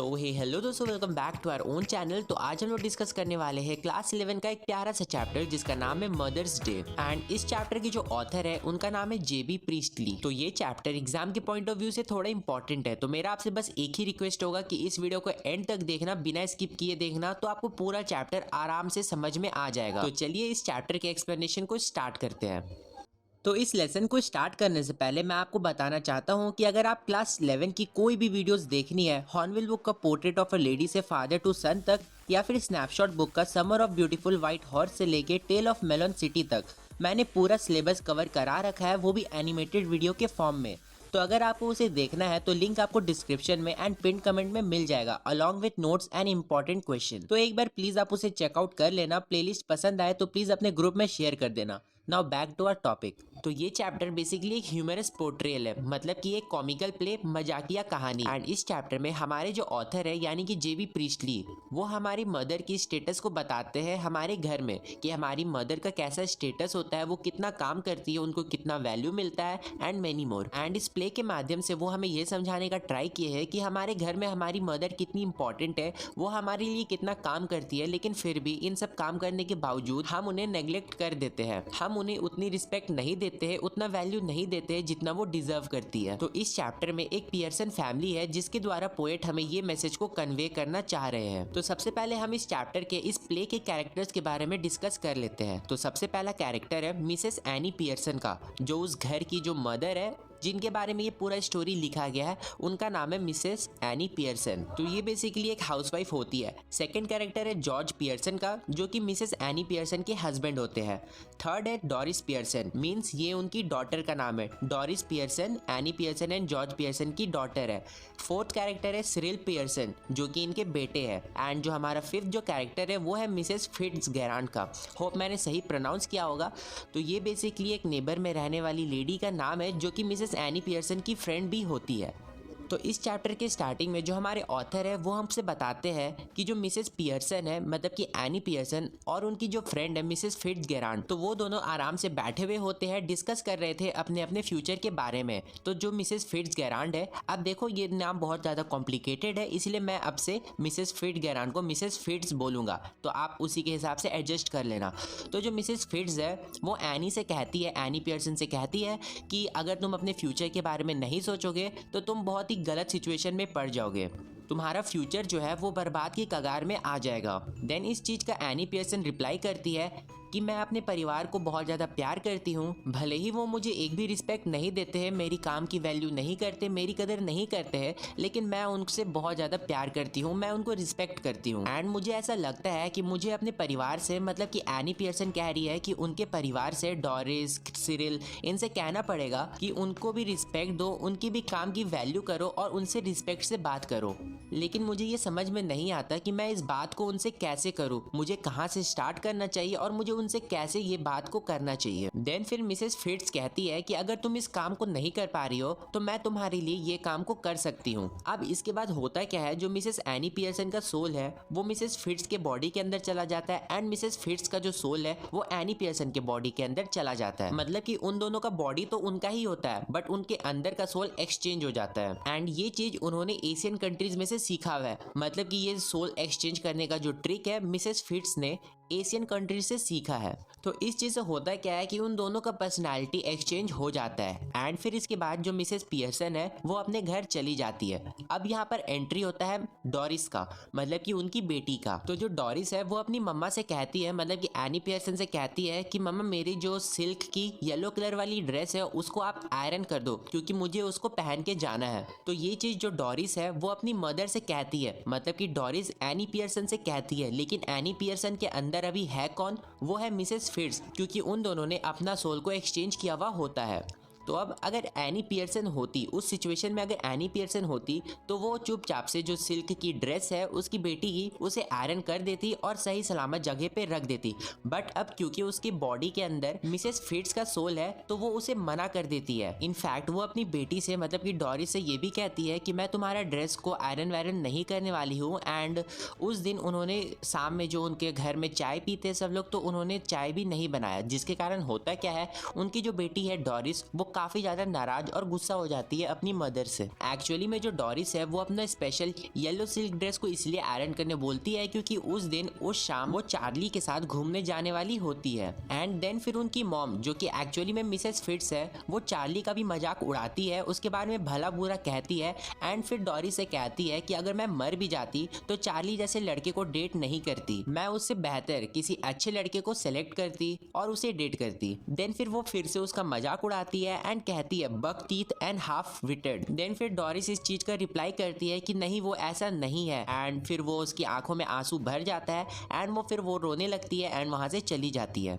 सो hey hello दोस्तों, welcome back to our own channel. तो आज हम लोग डिस्कस करने वाले हैं क्लास 11 का एक प्यारा सा चैप्टर जिसका नाम है मदर्स डे। एंड इस चैप्टर की जो ऑथर है उनका नाम है जेबी प्रीस्टली। तो ये चैप्टर एग्जाम के पॉइंट ऑफ व्यू से थोड़ा इंपॉर्टेंट है, तो मेरा आपसे बस एक ही रिक्वेस्ट होगा कि इस वीडियो को एंड तक देखना, बिना स्किप किए देखना, तो आपको पूरा चैप्टर आराम से समझ में आ जाएगा। तो चलिए इस चैप्टर के एक्सप्लेनेशन को स्टार्ट करते हैं। तो इस लेसन को स्टार्ट करने से पहले मैं आपको बताना चाहता हूं कि अगर आप क्लास 11 की कोई भी वीडियोस देखनी है, हॉर्नबिल बुक का पोर्ट्रेट ऑफ अ लेडी से फादर टू सन तक, या फिर स्नैपशॉट बुक का summer of beautiful white horse से लेके टेल ऑफ मेलन सिटी तक, मैंने पूरा सिलेबस कवर करा रखा है, वो भी एनिमेटेड वीडियो के फॉर्म में। तो अगर आपको उसे देखना है तो लिंक आपको डिस्क्रिप्शन में एंड पिन कमेंट में मिल जाएगा, along with notes and important question. तो एक बार प्लीज आप उसे चेकआउट कर लेना। प्लेलिस्ट पसंद आए तो प्लीज अपने ग्रुप में शेयर कर देना। Now back to our topic. तो ये चैप्टर बेसिकली एक ह्यूमरस पोर्ट्रेयल है, मतलब कि एक कॉमिकल प्ले, मजाकिया कहानी। एंड इस चैप्टर में हमारे जो ऑथर है यानी कि जेबी प्रीस्टली, वो हमारी मदर की स्टेटस को बताते हैं हमारे घर में, कि हमारी मदर का कैसा स्टेटस होता है, वो कितना काम करती है, उनको कितना वैल्यू मिलता है एंड मेनी मोर। एंड इस प्ले के माध्यम से वो हमें ये समझाने का ट्राई किए है कि हमारे घर में हमारी मदर कितनी इंपॉर्टेंट है, वो हमारे लिए कितना काम करती है, लेकिन फिर भी इन सब काम करने के बावजूद हम उन्हें नेग्लेक्ट कर देते हैं। हम उन्हें उतनी रिस्पेक्ट नहीं देते हैं, उतना वैल्यू नहीं देते हैं जितना वो डिजर्व करती है। तो इस चैप्टर में एक पियर्सन फैमिली है जिसके द्वारा पोएट हमें ये मैसेज को कन्वे करना चाह रहे हैं। तो सबसे पहले हम इस चैप्टर के इस प्ले के कैरेक्टर्स के बारे में डिस्कस कर लेते हैं। तो सबसे पहला कैरेक्टर है मिसेस एनी पियर्सन का, जो उस घर की जो मदर है, जिनके बारे में ये पूरा स्टोरी लिखा गया है, उनका नाम है मिसेस एनी पियर्सन। तो ये बेसिकली एक हाउसवाइफ होती है। सेकंड कैरेक्टर है जॉर्ज पियर्सन का, जो कि मिसेस एनी पियर्सन के हस्बैंड होते हैं। थर्ड है डोरिस पियर्सन, मींस ये उनकी डॉटर का नाम है। Doris Pearson any Pearson and George Pearson की डॉटर है। फोर्थ कैरेक्टर है सिरिल पियर्सन, जो कि इनके बेटे हैं। एंड जो हमारा फिफ्थ जो कैरेक्टर है वो है मिसेस फिट्जगेराल्ड का। होप मैंने सही प्रोनाउंस किया होगा। तो ये बेसिकली एक नेबर में रहने वाली लेडी का नाम है, जो कि मिसेस एनी पियर्सन की फ्रेंड भी होती है। तो इस चैप्टर के स्टार्टिंग में जो हमारे ऑथर है वो हमसे बताते हैं कि जो मिसेस पियर्सन है, मतलब कि एनी पियर्सन, और उनकी जो फ्रेंड है मिसेस फिट्जगेराल्ड, तो वो दोनों आराम से बैठे हुए होते हैं, डिस्कस कर रहे थे अपने अपने फ्यूचर के बारे में। तो जो मिसेस फिट्जगेराल्ड है, अब देखो ये नाम बहुत ज़्यादा कॉम्प्लिकेटेड है, इसलिए मैं अब से मिसेस फिट्जगेराल्ड को मिसेस फिट्ज बोलूँगा, तो आप उसी के हिसाब से एडजस्ट कर लेना। तो जो मिसेस फिट्ज है वो एनी से कहती है, एनी पियर्सन से कहती है कि अगर तुम अपने फ्यूचर के बारे में नहीं सोचोगे तो तुम बहुत ही गलत सिचुएशन में पड़ जाओगे, तुम्हारा फ्यूचर जो है वो बर्बाद की कगार में आ जाएगा। देन इस चीज़ का एनी पियर्सन रिप्लाई करती है कि मैं अपने परिवार को बहुत ज़्यादा प्यार करती हूँ, भले ही वो मुझे एक भी रिस्पेक्ट नहीं देते हैं, मेरी काम की वैल्यू नहीं करते, मेरी कदर नहीं करते हैं, लेकिन मैं उनसे बहुत ज़्यादा प्यार करती हूँ, मैं उनको रिस्पेक्ट करती हूँ। एंड मुझे ऐसा लगता है कि मुझे अपने परिवार से, मतलब कि एनी पियर्सन कह रही है कि उनके परिवार से, डोरिस, सिरिल, इनसे कहना पड़ेगा कि उनको भी रिस्पेक्ट दो, उनकी भी काम की वैल्यू करो और उनसे रिस्पेक्ट से बात करो। लेकिन मुझे ये समझ में नहीं आता कि मैं इस बात को उनसे कैसे करूँ, मुझे कहाँ से स्टार्ट करना चाहिए और मुझे उनसे कैसे ये बात को करना चाहिए। देन फिर मिसेस फिट्ज कहती है कि अगर तुम इस काम को नहीं कर पा रही हो तो मैं तुम्हारे लिए ये काम को कर सकती हूँ। अब इसके बाद होता क्या है, जो मिसेस एनी पियर्सन का सोल है वो मिसेस फिट्ज के बॉडी के अंदर चला जाता है, एंड मिसेस फिट्ज का जो सोल है वो एनी पियर्सन के बॉडी के अंदर चला जाता है। मतलब कि उन दोनों का बॉडी तो उनका ही होता है, बट उनके अंदर का सोल एक्सचेंज हो जाता है। एंड ये चीज उन्होंने एशियन कंट्रीज में से सीखा हुआ है, मतलब कि ये सोल एक्सचेंज करने का जो ट्रिक है मिसेस फिट्ज ने एशियन कंट्री से सीखा है। तो इस चीज से होता क्या है कि उन दोनों का पर्सनालिटी एक्सचेंज हो जाता है। एंड फिर इसके बाद जो मिसेस पियर्सन है वो अपने घर चली जाती है। अब यहाँ पर एंट्री होता है डोरिस का, मतलब कि उनकी बेटी का। तो जो डोरिस है वो अपनी मम्मा से कहती है, मतलब कि एनी पियर्सन से कहती है कि मम्मा मेरी जो सिल्क की येलो कलर वाली ड्रेस है उसको आप आयरन कर दो, क्योंकि मुझे उसको पहन के जाना है। तो ये चीज जो डोरिस है वो अपनी मदर से कहती है, मतलब कि डोरिस एनी पियर्सन से कहती है, लेकिन एनी पियर्सन के अंदर अभी है कौन, वो है मिसेस फिट्ज, क्योंकि उन दोनों ने अपना सोल को एक्सचेंज किया हुआ होता है। तो अब अगर एनी पियर्सन होती उस सिचुएशन में, अगर एनी पियर्सन होती तो वो चुपचाप से जो सिल्क की ड्रेस है उसकी बेटी की, उसे आयरन कर देती और सही सलामत जगह पे रख देती। बट अब क्योंकि उसकी बॉडी के अंदर मिसेस फिट्ज का सोल है तो वो उसे मना कर देती है। इनफैक्ट वो अपनी बेटी से, मतलब कि डोरिस से ये भी कहती है कि मैं तुम्हारा ड्रेस को आयरन वायरन नहीं करने वाली हूँ। एंड उस दिन उन्होंने शाम में जो उनके घर में चाय पीते सब लोग, तो उन्होंने चाय भी नहीं बनाया, जिसके कारण होता क्या है, उनकी जो बेटी है डोरिस वो काफी ज्यादा नाराज और गुस्सा हो जाती है अपनी मदर से। एक्चुअली में जो डोरिस है वो अपना स्पेशल येलो सिल्क ड्रेस को इसलिए आयरन करने बोलती है क्योंकि उस दिन उस शाम वो चार्ली के साथ घूमने जाने वाली होती है। एंड देन फिर उनकी मॉम जो कि एक्चुअली में मिसेस फिट्स है वो चार्ली का भी मजाक उड़ाती है, उसके बारे में भला बुरा कहती है। एंड फिर डोरिस से कहती है कि अगर मैं मर भी जाती तो चार्ली जैसे लड़के को डेट नहीं करती, मैं उससे बेहतर किसी अच्छे लड़के को सेलेक्ट करती और उसे डेट करती। देन फिर वो फिर से उसका मजाक उड़ाती है एंड कहती है buck teeth and half witted. Then फिर डोरिस इस चीज का रिप्लाई करती है कि नहीं वो ऐसा नहीं है। एंड फिर वो उसकी आंखों में आंसू भर जाता है एंड वो फिर वो रोने लगती है एंड वहां से चली जाती है।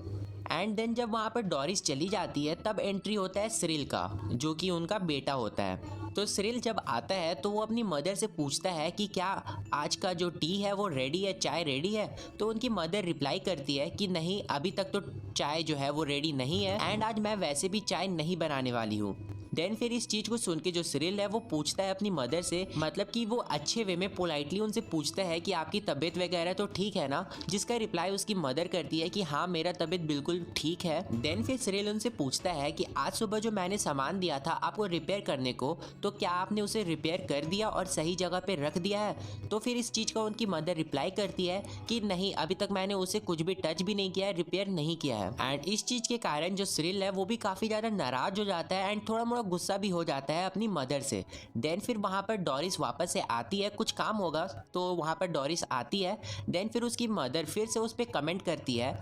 एंड देन जब वहाँ पर डोरिस चली जाती है तब एंट्री होता है सिरिल का, जो कि उनका बेटा होता है। तो सिरिल जब आता है तो वो अपनी मदर से पूछता है कि क्या आज का जो टी है वो रेडी है, चाय रेडी है। तो उनकी मदर रिप्लाई करती है कि नहीं अभी तक तो चाय जो है वो रेडी नहीं है एंड आज मैं वैसे भी चाय नहीं बनाने वाली हूँ। देन फिर इस चीज को सुन के जो सिरिल है वो पूछता है अपनी मदर से, मतलब कि वो अच्छे वे में पोलाइटली उनसे पूछता है कि आपकी तबीयत वगैरह तो ठीक है ना, जिसका रिप्लाई उसकी मदर करती है कि हाँ मेरा तबीयत बिल्कुल ठीक है। देन फिर सिरिल उनसे पूछता है कि आज सुबह जो मैंने सामान दिया था आपको रिपेयर करने को, तो क्या आपने उसे रिपेयर कर दिया और सही जगह पे रख दिया है। तो फिर इस चीज का उनकी मदर रिप्लाई करती है कि नहीं अभी तक मैंने उसे कुछ भी टच भी नहीं किया है, रिपेयर नहीं किया है। एंड इस चीज के कारण जो सिरिल है वो भी काफी ज्यादा नाराज हो जाता है एंड थोड़ा मोड़ा गुस्सा भी हो जाता है अपनी मदर से। देन फिर वहां पर डोरिस वापस से आती है, कुछ काम होगा तो वहां पर डोरिस आती है। देन फिर उसकी मदर फिर से उस पर कमेंट करती है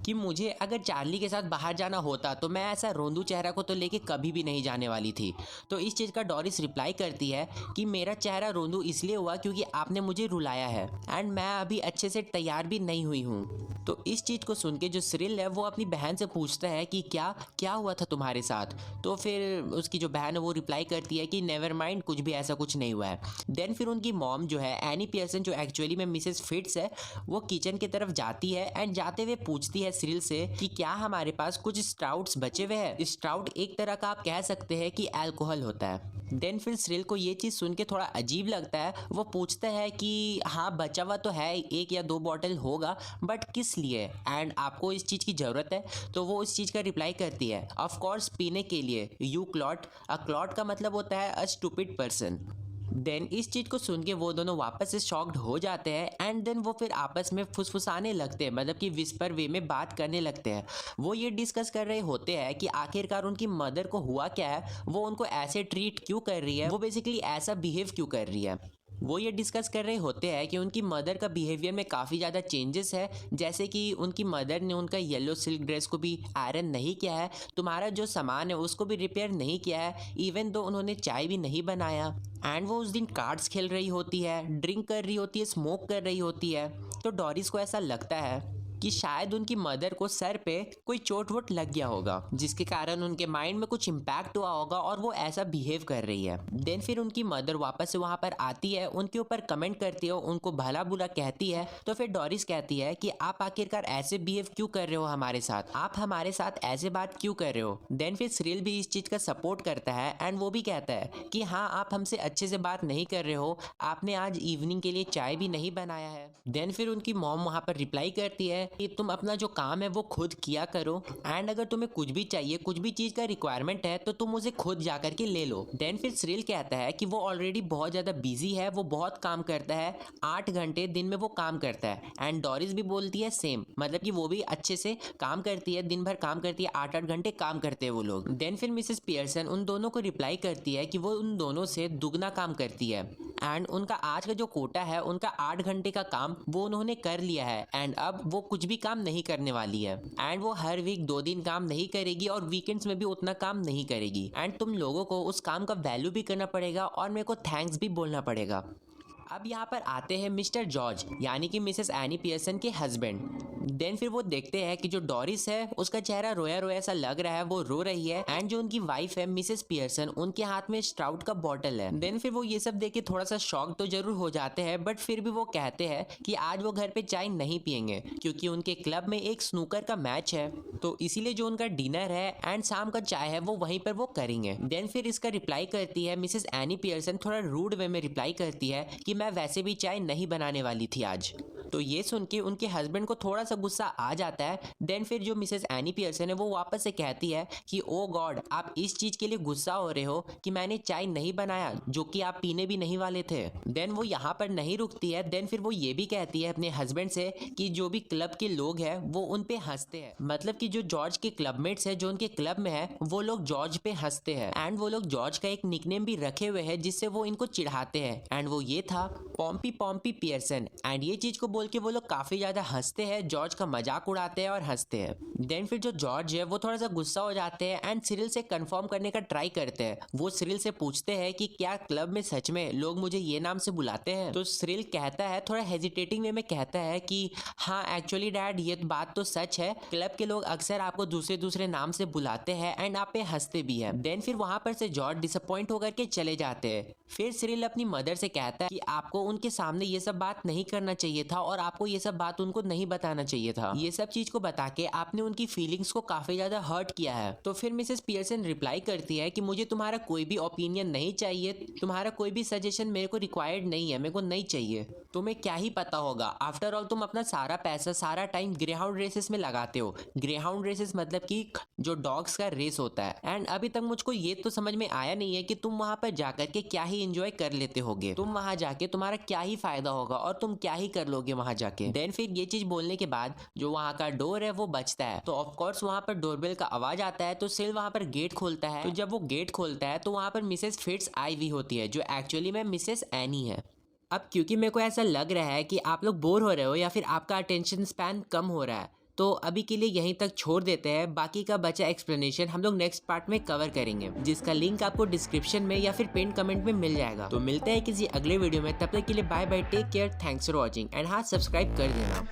कि मुझे अगर चार्ली के साथ बाहर जाना होता तो मैं ऐसा रोंदू चेहरा को तो लेके कभी भी नहीं जाने वाली थी। तो इस चीज़ का डोरिस रिप्लाई करती है कि मेरा चेहरा रोंदू इसलिए हुआ क्योंकि आपने मुझे रुलाया है एंड मैं अभी अच्छे से तैयार भी नहीं हुई हूँ। तो इस चीज़ को सुन के जो सिरिल है वो अपनी बहन से पूछता है कि क्या क्या हुआ था तुम्हारे साथ। तो फिर उसकी जो बहन है वो रिप्लाई करती है कि नेवर माइंड, कुछ भी ऐसा कुछ नहीं हुआ है। देन फिर उनकी मॉम जो है एनी पियर्सन, जो एक्चुअली में मिसेस फिट्स है, वो किचन की तरफ जाती है एंड जाते हुए पूछती है सिरिल से कि क्या हमारे पास कुछ स्प्राउट्स बचे हुए हैं। स्प्राउट एक तरह का आप कह सकते हैं कि अल्कोहल होता है। देन फिर सिरिल को ये चीज़ सुन के थोड़ा अजीब लगता है, वो पूछता है कि हाँ बचा हुआ तो है 1 या 2 बॉटल होगा, बट किस लिए एंड आपको इस चीज़ की ज़रूरत है। तो वो इस चीज़ का रिप्लाई करती है ऑफ कोर्स पीने के लिए, यू क्लॉट। अ क्लॉट का मतलब होता है अ स्टूपिड पर्सन। देन इस चीज को सुन के वो दोनों वापस से शॉक्ड हो जाते हैं एंड देन वो फिर आपस में फुसफुसाने लगते हैं, मतलब कि विस्पर वे में बात करने लगते हैं। वो ये डिस्कस कर रहे होते हैं कि आखिरकार उनकी मदर को हुआ क्या है, वो उनको ऐसे ट्रीट क्यों कर रही है, वो बेसिकली ऐसा बिहेव क्यों कर रही है। वो ये डिस्कस कर रहे होते हैं कि उनकी मदर का बिहेवियर में काफ़ी ज़्यादा चेंजेस है, जैसे कि उनकी मदर ने उनका येलो सिल्क ड्रेस को भी आयरन नहीं किया है, तुम्हारा जो सामान है उसको भी रिपेयर नहीं किया है, इवन दो उन्होंने चाय भी नहीं बनाया। एंड वो उस दिन कार्ड्स खेल रही होती है, ड्रिंक कर रही होती है, स्मोक कर रही होती है। तो डोरिस को ऐसा लगता है कि शायद उनकी मदर को सर पे कोई चोट वोट लग गया होगा, जिसके कारण उनके माइंड में कुछ इम्पैक्ट हुआ होगा और वो ऐसा बिहेव कर रही है। देन फिर उनकी मदर वापस से वहां पर आती है, उनके ऊपर कमेंट करती है, उनको भला बुरा कहती है। तो फिर डोरिस कहती है कि आप आखिरकार ऐसे बिहेव क्यों कर रहे हो हमारे साथ, आप हमारे साथ ऐसे बात क्यों कर रहे हो। देन फिर सिरिल भी इस चीज का सपोर्ट करता है एंड वो भी कहता है कि हाँ आप हमसे अच्छे से बात नहीं कर रहे हो, आपने आज इवनिंग के लिए चाय भी नहीं बनाया है। देन फिर उनकी मॉम वहां पर रिप्लाई करती है कि तुम अपना जो काम है वो खुद किया करो एंड अगर तुम्हें कुछ भी चाहिए, कुछ भी चीज का रिक्वायरमेंट है तो तुम उसे खुद जा करके ले लो। देन फिर सिरिल कहता है कि वो ऑलरेडी बहुत ज्यादा बिजी है, वो बहुत काम करता है, 8 घंटे दिन में वो काम करता है। एंड डोरिस भी बोलती है सेम, मतलब कि वो भी अच्छे से काम करती है, दिन भर काम करती है, 8-8 घंटे काम करते हैं वो लोग। देन फिर मिसेस पियर्सन उन दोनों को रिप्लाई करती है कि वो उन दोनों से दुगना काम करती है एंड उनका आज का जो कोटा है, उनका 8 घंटे का काम वो उन्होंने कर लिया है एंड अब वो कुछ भी काम नहीं करने वाली है। एंड वो हर वीक 2 दिन काम नहीं करेगी और वीकेंड्स में भी उतना काम नहीं करेगी। एंड तुम लोगों को उस काम का वैल्यू भी करना पड़ेगा और मेरे को थैंक्स भी बोलना पड़ेगा। अब यहाँ पर आते हैं मिस्टर जॉर्ज, यानी कि मिसेस एनी पियर्सन के हस्बैंड। देन फिर वो देखते हैं कि जो डोरिस है उसका चेहरा रोया रोया सा लग रहा है, वो रो रही है एंड जो उनकी वाइफ है मिसेस पियर्सन, उनके हाथ में स्ट्राउट का बॉटल है। देन फिर वो ये सब देख के थोड़ा सा शॉक तो जरूर हो जाते हैं, बट फिर भी वो कहते हैं कि आज वो घर पे चाय नहीं पियेंगे क्योंकि उनके क्लब में एक स्नूकर का मैच है, तो इसीलिए जो उनका डिनर है एंड शाम का चाय है वो वहीं पर वो करेंगे। देन फिर इसका रिप्लाई करती है मिसेस एनी पियर्सन, थोड़ा रूड वे में रिप्लाई करती है कि मैं वैसे भी चाय नहीं बनाने वाली थी आज। तो ये सुन के उनके हस्बैंड को थोड़ा सा गुस्सा आ जाता है। देन फिर जो मिसेस एनी पियर्सन है वो वापस से कहती है कि ओ गॉड, आप इस चीज के लिए गुस्सा हो रहे हो कि मैंने चाय नहीं बनाया जो कि आप पीने भी नहीं वाले थे। देन वो यहाँ पर नहीं रुकती है। देन फिर वो ये भी कहती है अपने हस्बैंड से कि जो भी क्लब के लोग हैं वो उन पे हंसते हैं, मतलब कि जो जॉर्ज के क्लबमेट्स है जो उनके क्लब में है वो लोग जॉर्ज पे हंसते हैं। एंड वो लोग जॉर्ज का एक निकनेम भी रखे हुए हैं जिससे वो इनको चिढ़ाते हैं, एंड वो ये था पॉम्पी पॉम्पी पियर्सन। एंड ये चीज को बोल के वो लोग काफी ज्यादा हंसते हैं, जॉर्ज का मजाक उड़ाते हैं और हंसते हैं। देन फिर जो जॉर्ज है वो थोड़ा सा गुस्सा हो जाते हैं एंड सिरिल से कंफर्म करने का ट्राई करते हैं। वो सिरिल से पूछते हैं कि क्या क्लब में सच में लोग मुझे ये नाम से बुलाते हैं? तो सिरिल कहता है, थोड़ा हेजिटेटिंग वे में कहता है कि हाँ एक्चुअली डैड ये बात तो सच है, क्लब के लोग अक्सर आपको दूसरे दूसरे नाम से बुलाते हैं एंड आप पे हंसते भी है। देन फिर वहां पर से जॉर्ज डिसअपॉइंट होकर के चले जाते हैं। फिर सिरिल अपनी मदर से कहता है कि आपको उनके सामने ये सब बात नहीं करना चाहिए था और आपको ये सब बात उनको नहीं बताना चाहिए था। ये सब चीज को बता के आपने उनकी फीलिंग्स को काफी ज्यादा हर्ट किया है। तो फिर मिसेस पियर्सन रिप्लाई करती है कि मुझे तुम्हारा कोई भी ओपिनियन नहीं चाहिए, तुम्हारा कोई भी सजेशन मेरे को रिक्वायर्ड नहीं है, मेरे को नहीं चाहिए। तुम्हें क्या ही पता होगा, आफ्टर ऑल तुम अपना सारा पैसा सारा टाइम ग्रेहाउंड रेसेस में लगाते हो। ग्रेहाउंड रेसेस मतलब कि जो डॉग्स का रेस होता है। एंड अभी तक मुझको ये तो समझ में आया नहीं है कि तुम वहां पर जाकर के क्या ही एंजॉय कर लेते होगे, तुम वहां जाके तुम्हारा क्या ही फायदा होगा और तुम क्या ही कर लोगे वहां जाके। देन फिर ये चीज बोलने के बाद जो वहां का डोर है वो बचता है। तो ऑफ कोर्स वहां पर डोरबेल का आवाज आता है। तो सिल वहां पर गेट खोलता है। तो जब वो गेट खोलता है तो वहां पर मिसेस फिट्स आई हुई होती है जो एक्चुअली में मिसेस एनी है। अब क्योंकि मेरे को ऐसा लग रहा है कि आप लोग बोर हो रहे हो या फिर आपका अटेंशन स्पैन कम हो रहा है, तो अभी के लिए यहीं तक छोड़ देते हैं। बाकी का बचा एक्सप्लेनेशन हम लोग नेक्स्ट पार्ट में कवर करेंगे, जिसका लिंक आपको डिस्क्रिप्शन में या फिर पिन कमेंट में मिल जाएगा। तो मिलते हैं किसी अगले वीडियो में, तब तक के लिए bye bye, take care, thanks for watching and हाँ सब्सक्राइब कर देना।